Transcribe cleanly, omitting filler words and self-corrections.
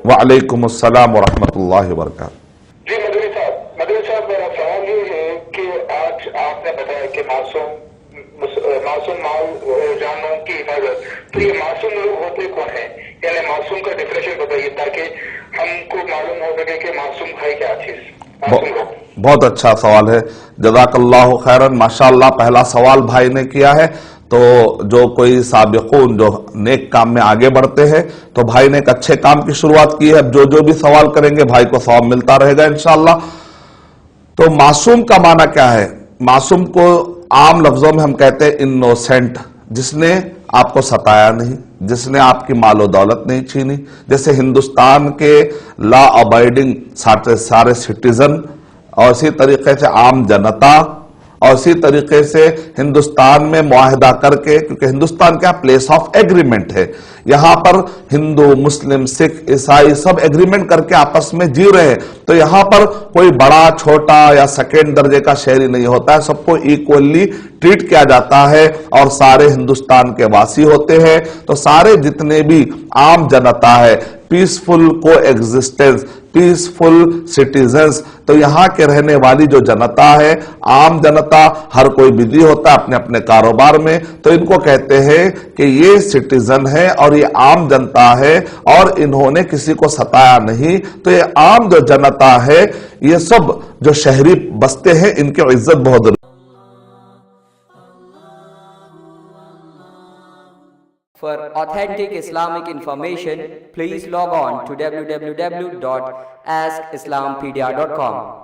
वालेकुम अस्सलाम वरहमतुल्लाहि वबरकातुहू। जी मदनी साहब मेरा सवाल ये है कि आज आपने बताया कि मासूम माल जानवरों की हिफाजत, तो ये मासूम लोग होते कौन है, यानी मासूम का डिफरेंशियल बताइए ताकि हमको मालूम हो सके कि मासूम है क्या चीज। मासूम लोग। बहुत अच्छा सवाल है, जज़ाकल्लाहु खैरन, माशाअल्लाह। पहला सवाल भाई ने किया है, तो जो कोई साबिक़ून जो नेक काम में आगे बढ़ते हैं, तो भाई ने एक अच्छे काम की शुरुआत की है। अब जो भी सवाल करेंगे भाई को सवाब मिलता रहेगा इंशाअल्लाह। तो मासूम का माना क्या है? मासूम को आम लफ्जों में हम कहते हैं इनोसेंट, जिसने आपको सताया नहीं, जिसने आपकी मालो दौलत नहीं छीनी। जैसे हिंदुस्तान के लॉ अबाइडिंग सारे सिटीजन, और इसी तरीके से आम जनता, और इसी तरीके से हिंदुस्तान में मुआहदा करके, क्योंकि हिंदुस्तान क्या प्लेस ऑफ एग्रीमेंट है, यहां पर हिंदू मुस्लिम सिख ईसाई सब एग्रीमेंट करके आपस में जी रहे हैं। तो यहां पर कोई बड़ा छोटा या सेकेंड दर्जे का शहरी नहीं होता है, सबको इक्वली ट्रीट किया जाता है और सारे हिंदुस्तान के वासी होते हैं। तो सारे जितने भी आम जनता है, पीसफुल को एग्जिस्टेंस, पीसफुल सिटीजन्स। तो यहां के रहने वाली जो जनता है, आम जनता, हर कोई बिजी होता है अपने अपने कारोबार में, तो इनको कहते हैं कि ये सिटीजन है और ये आम जनता है और इन्होंने किसी को सताया नहीं। तो ये आम जो जनता है, ये सब जो शहरी बसते हैं, इनकी इज्जत बहुत। For authentic Islamic information, please log on to www.askislampedia.com.